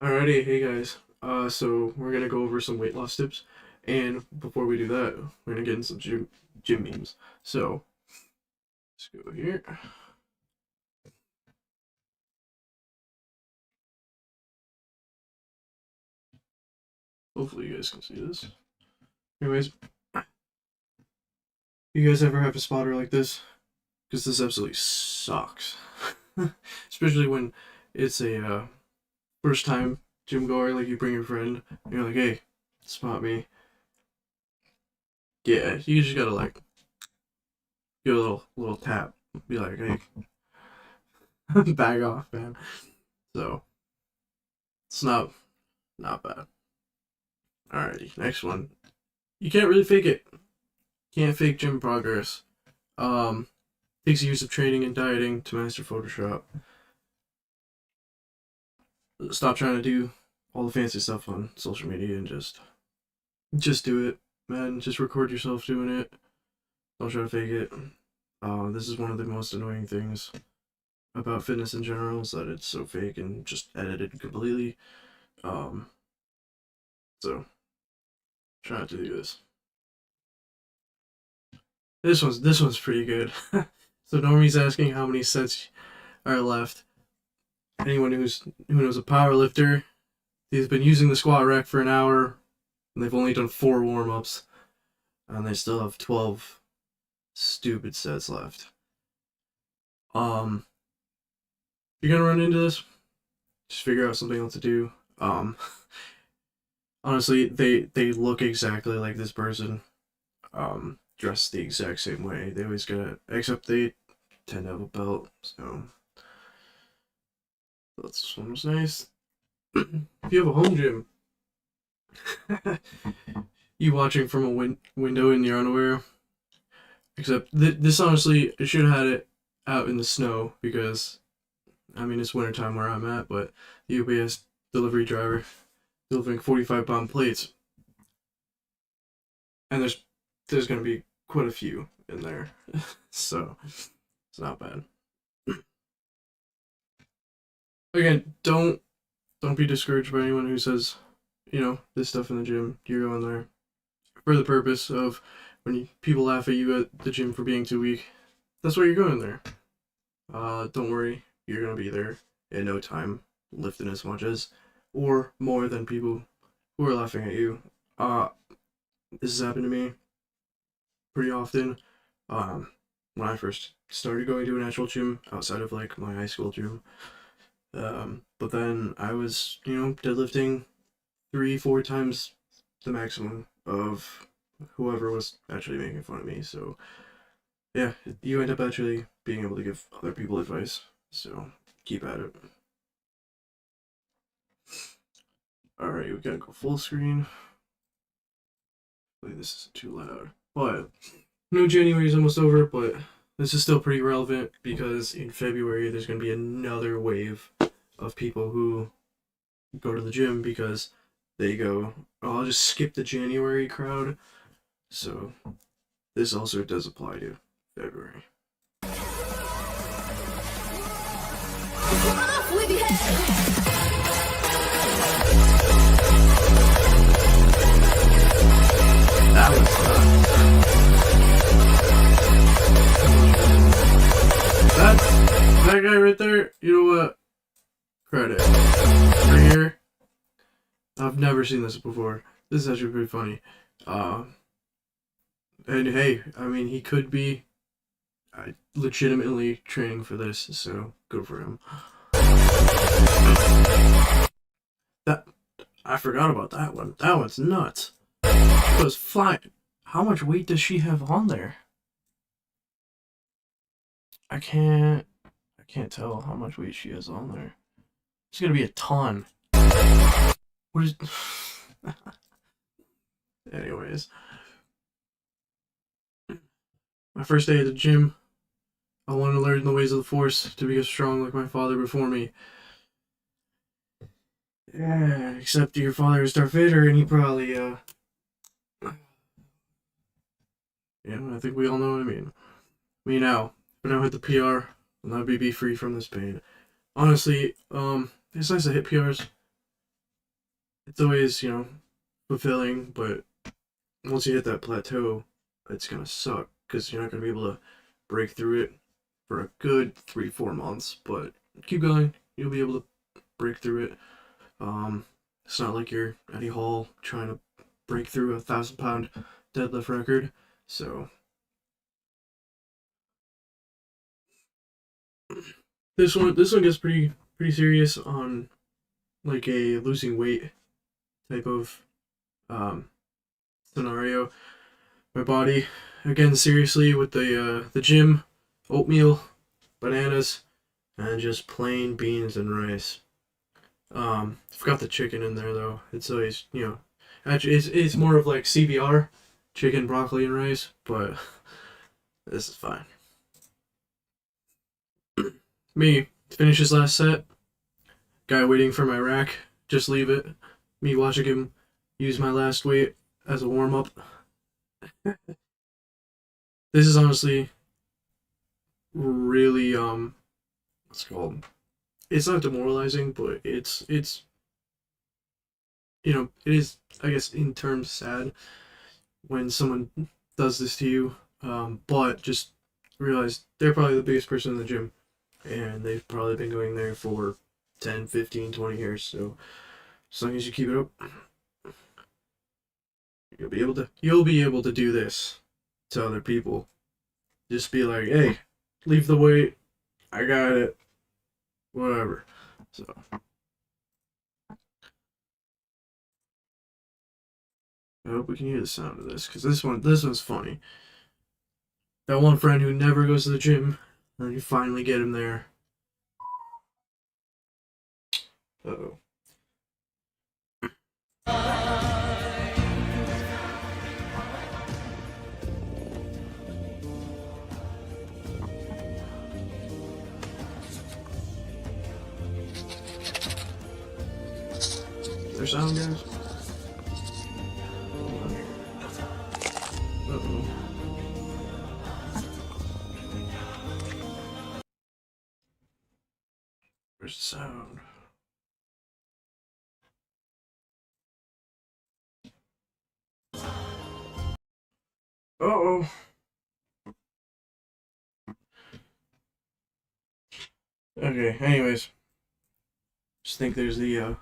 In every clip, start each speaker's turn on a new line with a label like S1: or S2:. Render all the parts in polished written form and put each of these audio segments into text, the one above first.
S1: Alrighty, hey guys. So we're gonna go over some weight loss tips, and before we do that, we're gonna get in some gym memes. So let's go here. Hopefully you guys can see this. Anyways, you guys ever have a spotter like this? Because this absolutely sucks, especially when it's a first time gym goer. Like you bring your friend, and you're like, "Hey, spot me." Yeah, you just gotta like give a little tap, be like, "Hey, back off, man." So it's not bad. Alrighty, next one. You can't really fake it. Can't fake gym progress. Um, Takes years of training and dieting to master Photoshop. Stop trying to do all the fancy stuff on social media and just do it, man. Just record yourself doing it. Don't try to fake it. This is one of the most annoying things about fitness in general is that it's so fake and just edited completely. Um, so try not to do this. This one's pretty good. So Normie's asking how many sets are left. Anyone who knows a power lifter, he's been using the squat rack for an hour, and they've only done 4 warm-ups, and they still have 12 stupid sets left. If you're gonna run into this, just figure out something else to do. Honestly, they look exactly like this person. Dressed the exact same way. They always get it, except they tend to have a belt. So that's almost nice. If you have a home gym, you watching from a window in your underwear. Except this honestly, I should have had it out in the snow because I mean it's wintertime where I'm at, but the UPS delivery driver delivering 45-pound plates, and there's gonna be quite a few in there, so it's not bad. Again, don't be discouraged by anyone who says, this stuff in the gym. You're going there for the purpose of when people laugh at you at the gym for being too weak. That's why you're going there. Don't worry, you're gonna be there in no time, lifting as much as or more than people who are laughing at you. Uh, this has happened to me pretty often. Um, when I first started going to an actual gym outside of like my high school gym. But then I was, deadlifting 3, 4 times the maximum of whoever was actually making fun of me. So yeah, you end up actually being able to give other people advice. So keep at it. Alright, we gotta go full screen. Hopefully this isn't too loud. But no, January is almost over, but this is still pretty relevant because in February there's gonna be another wave of people who go to the gym because they go, oh, I'll just skip the January crowd. So this also does apply to February. That was that guy right there. You know what? Credit right here. I've never seen this before. This is actually pretty funny. And hey, I mean, he could be legitimately training for this, so good for him. That I forgot about that one. That one's nuts. It was flying. How much weight does she have on there? I can't tell how much weight she has on there. It's gonna be a ton. What is? Anyways, my first day at the gym, I wanted to learn the ways of the Force to be as strong like my father before me. Yeah, except your father is Darth Vader, and he probably, I think we all know what I mean. Me now, but now hit the PR, and I'll be free from this pain. Honestly, it's nice to hit PRs, it's always, you know, fulfilling, but once you hit that plateau, it's gonna suck because you're not gonna be able to break through it for a good 3-4 months. But keep going, you'll be able to break through it. Um, it's not like you're Eddie Hall trying to break through a 1,000 pound deadlift record. So this one gets pretty serious on like a losing weight type of um, scenario. My body again seriously with the gym, oatmeal, bananas, and just plain beans and rice. Forgot the chicken in there though. It's always, you know, actually it's more of like CBR, chicken, broccoli, and rice. But this is fine. Me finish his last set. Guy waiting for my rack. Just leave it. Me watching him use my last weight as a warm up. This is honestly really what's it called? It's not demoralizing, but it's you know, it is, I guess, in terms sad when someone does this to you. But just realize they're probably the biggest person in the gym, and they've probably been going there for 10, 15, 20 years. So as long as you keep it up, you'll be able to do this to other people. Just be like, hey, leave the weight. I got it. Whatever. So I hope we can hear the sound of this because this one's funny. That one friend who never goes to the gym, and you finally get him there. Uh-oh. Is there sound, guys? Uh-oh. Where's the sound? Uh-oh. Okay, anyways. Just think there's the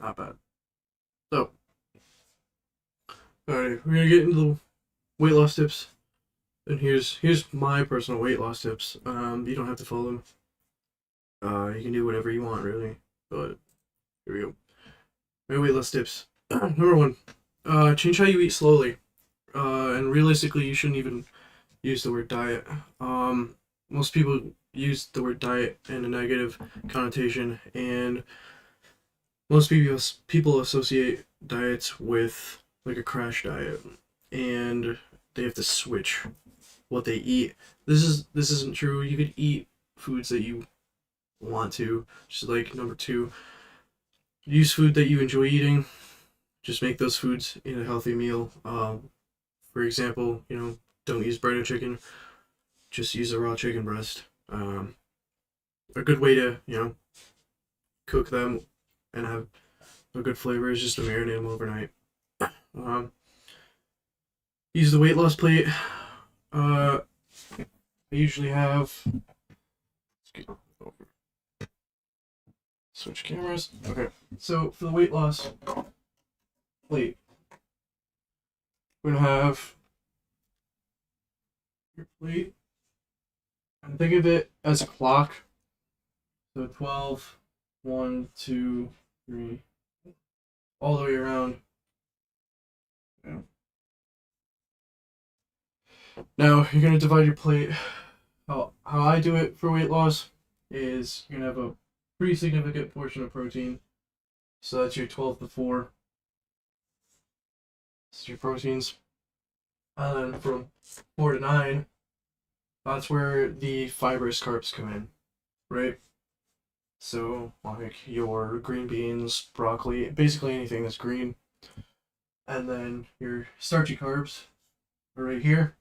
S1: not bad. So, alright, we're gonna get into the weight loss tips. And here's my personal weight loss tips. You don't have to follow them. You can do whatever you want really. But here we go. My weight loss tips. Number one, change how you eat slowly. And realistically, you shouldn't even use the word diet. Most people use the word diet in a negative connotation, and most people associate diets with like a crash diet, and they have to switch what they eat. This isn't true. You could eat foods that you want to. Just like number two, use food that you enjoy eating. Just make those foods in a healthy meal. For example, you know, don't use breaded chicken. Just use a raw chicken breast. A good way to, you know, cook them and have a good flavor is just to marinate them overnight. Um, use the weight loss plate. I usually have. Switch cameras. Okay, so for the weight loss plate, we're gonna have your plate, and think of it as a clock. So 12, 1, 2, 3, all the way around. Yeah. Now you're gonna divide your plate. How I do it for weight loss is you're gonna have a pretty significant portion of protein. So that's your 12 to 4. That's your proteins. And then from 4 to 9, that's where the fibrous carbs come in, right? So like your green beans, broccoli, basically anything that's green. And then your starchy carbs are right here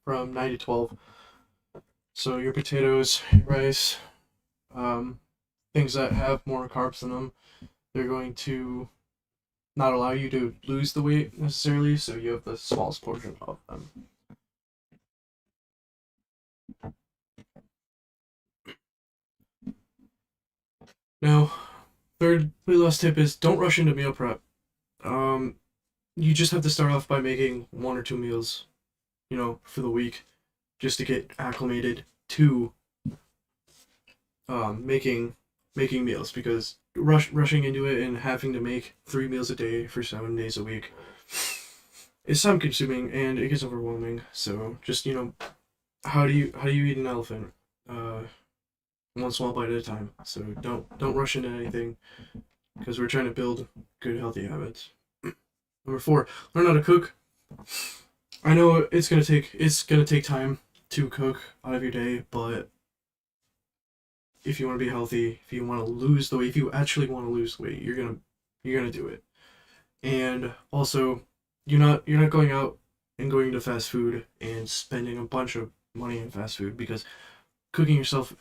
S1: from 9 to 12. So your potatoes, rice, things that have more carbs in them, they're going to not allow you to lose the weight necessarily, so you have the smallest portion of them. Now, third weight loss tip is don't rush into meal prep. You just have to start off by making 1 or 2 meals, for the week, just to get acclimated to making meals, because rushing into it and having to make 3 meals a day for 7 days a week is time consuming and it gets overwhelming. So just how do you eat an elephant? One small bite at a time. So don't rush into anything, because we're trying to build good healthy habits. Number 4, learn how to cook. I know it's gonna take time to cook out of your day, but if you want to be healthy, if you want to lose the weight, if you actually want to lose weight, you're gonna do it. And also, you're not going out and going to fast food and spending a bunch of money in fast food, because cooking yourself,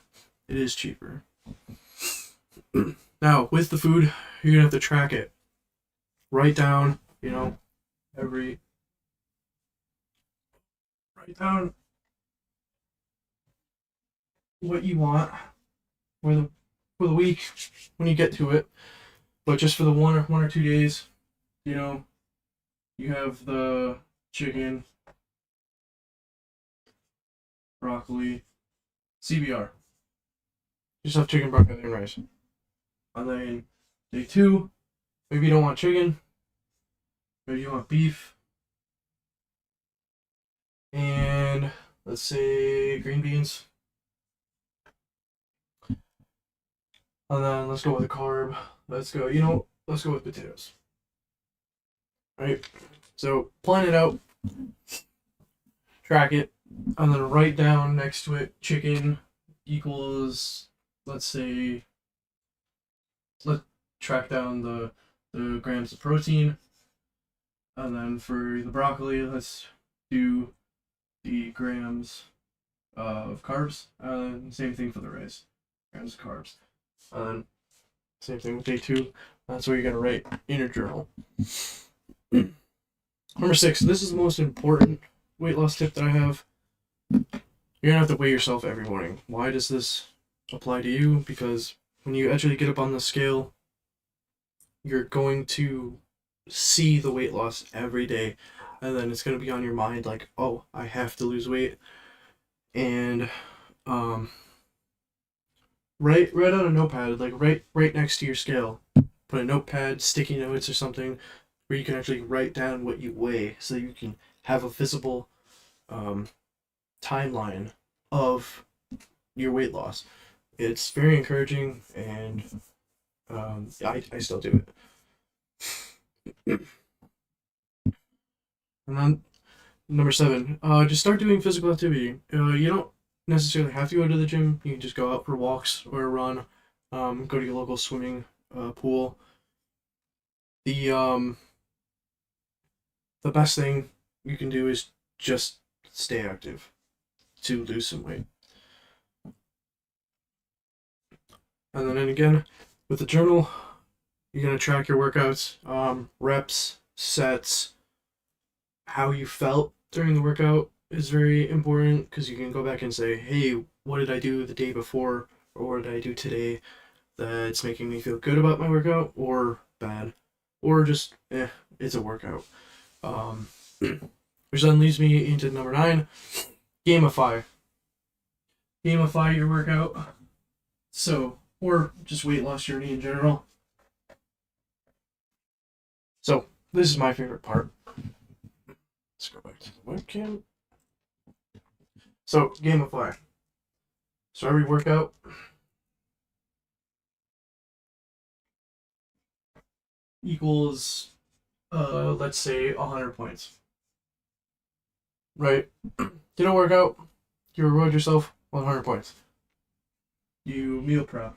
S1: it is cheaper. Now, with the food, you're gonna have to track it. Write down, every write down what you want for the week when you get to it. But just for the 1 or 2 days, you have the chicken, broccoli, CBR. Just have chicken, broccoli, and rice. And then day 2, maybe you don't want chicken, maybe you want beef, and let's say green beans. And then let's go with a carb. Let's go with potatoes. Right? So plan it out, track it, and then write down next to it chicken equals, let's track down the grams of protein. And then for the broccoli, let's do the grams of carbs. And same thing for the rice, grams of carbs. And same thing with day 2. That's what you're gonna write in your journal. Number 6. This is the most important weight loss tip that I have. You're gonna have to weigh yourself every morning. Why does this apply to you? Because when you actually get up on the scale, you're going to see the weight loss every day, and then it's gonna be on your mind like, oh, I have to lose weight. And write on a notepad, like right next to your scale. Put a notepad, sticky notes or something, where you can actually write down what you weigh, so you can have a visible timeline of your weight loss. It's very encouraging, and I still do it. And then number 7, just start doing physical activity. You don't necessarily have to go to the gym. You can just go out for walks or a run. Go to your local swimming pool. The best thing you can do is just stay active to lose some weight. And then again, with the journal, you're gonna track your workouts, reps, sets, how you felt during the workout is very important, because you can go back and say, hey, what did I do the day before, or what did I do today that's making me feel good about my workout, or bad, or just it's a workout. Which then leads me into number 9, gamify. Gamify your workout. So, or just weight loss journey in general. So, this is my favorite part. Let's go back to the webcam. So, gamify. So every workout equals, let's say 100 points. Right? Did a workout, you reward yourself 100 points. You meal prep.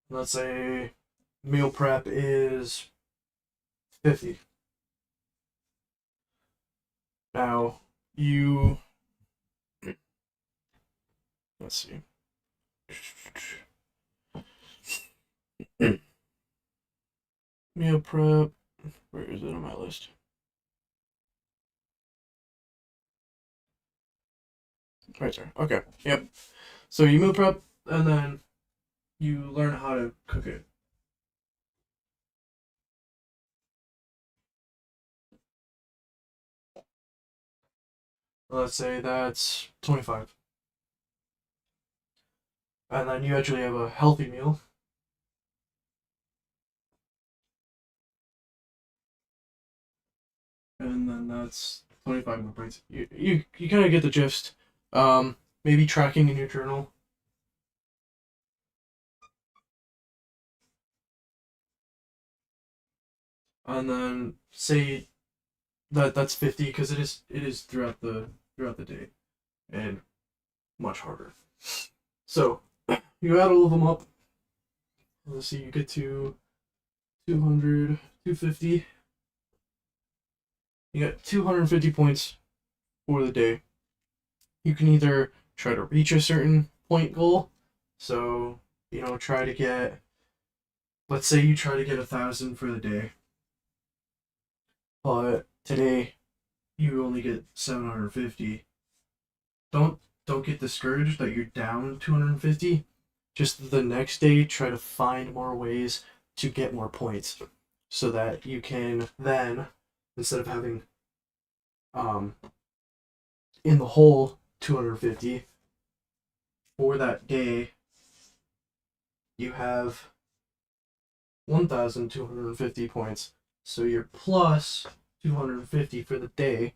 S1: Let's say meal prep is 50. Now, let's see. Meal prep, where is it on my list? Right there. Okay. Yep. So you meal prep, and then you learn how to cook it. Let's say that's 25. And then you actually have a healthy meal. And then that's 25 more points. You kind of get the gist. Maybe tracking in your journal. And then say that's 50 because it is throughout the day and much harder. So you add all of them up. Let's see, you get to 200, 250. You got 250 points for the day. You can either try to reach a certain point goal. So, try to get, let's say you try to get 1,000 for the day. But today you only get 750. Don't get discouraged that you're down 250. Just the next day try to find more ways to get more points so that you can then, instead of having in the hole 250 for that day, you have 1,250 points. So you're plus 250 for the day,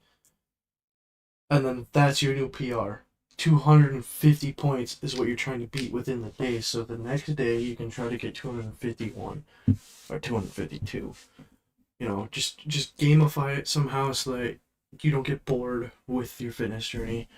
S1: and then that's your new PR. 250 points is what you're trying to beat within the day. So the next day you can try to get 251 or 252. Just gamify it somehow so that you don't get bored with your fitness journey.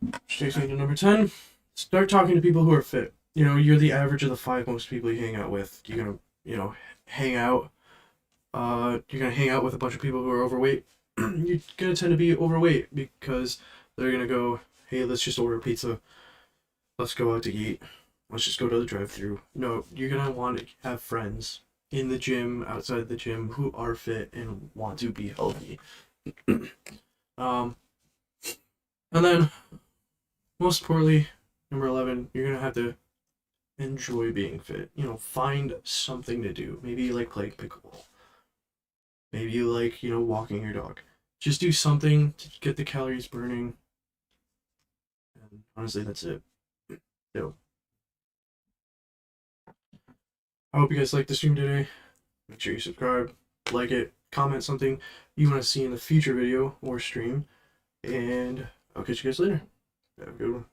S1: Which takes me to number 10. Start talking to people who are fit. You're the average of the 5 most people you hang out with. You're gonna, hang out. You're gonna hang out with a bunch of people who are overweight. You're gonna tend to be overweight because they're gonna go, hey, let's just order pizza. Let's go out to eat. Let's just go to the drive-thru. No, you're gonna want to have friends in the gym, outside the gym, who are fit and want to be healthy. And then, most importantly, number 11, you're gonna have to enjoy being fit. Find something to do. Maybe you like playing pickleball. Maybe you like, walking your dog. Just do something to get the calories burning. And honestly, that's it. So, I hope you guys liked the stream today. Make sure you subscribe, like it, comment something you want to see in the future video or stream. And I'll catch you guys later. Have a good one.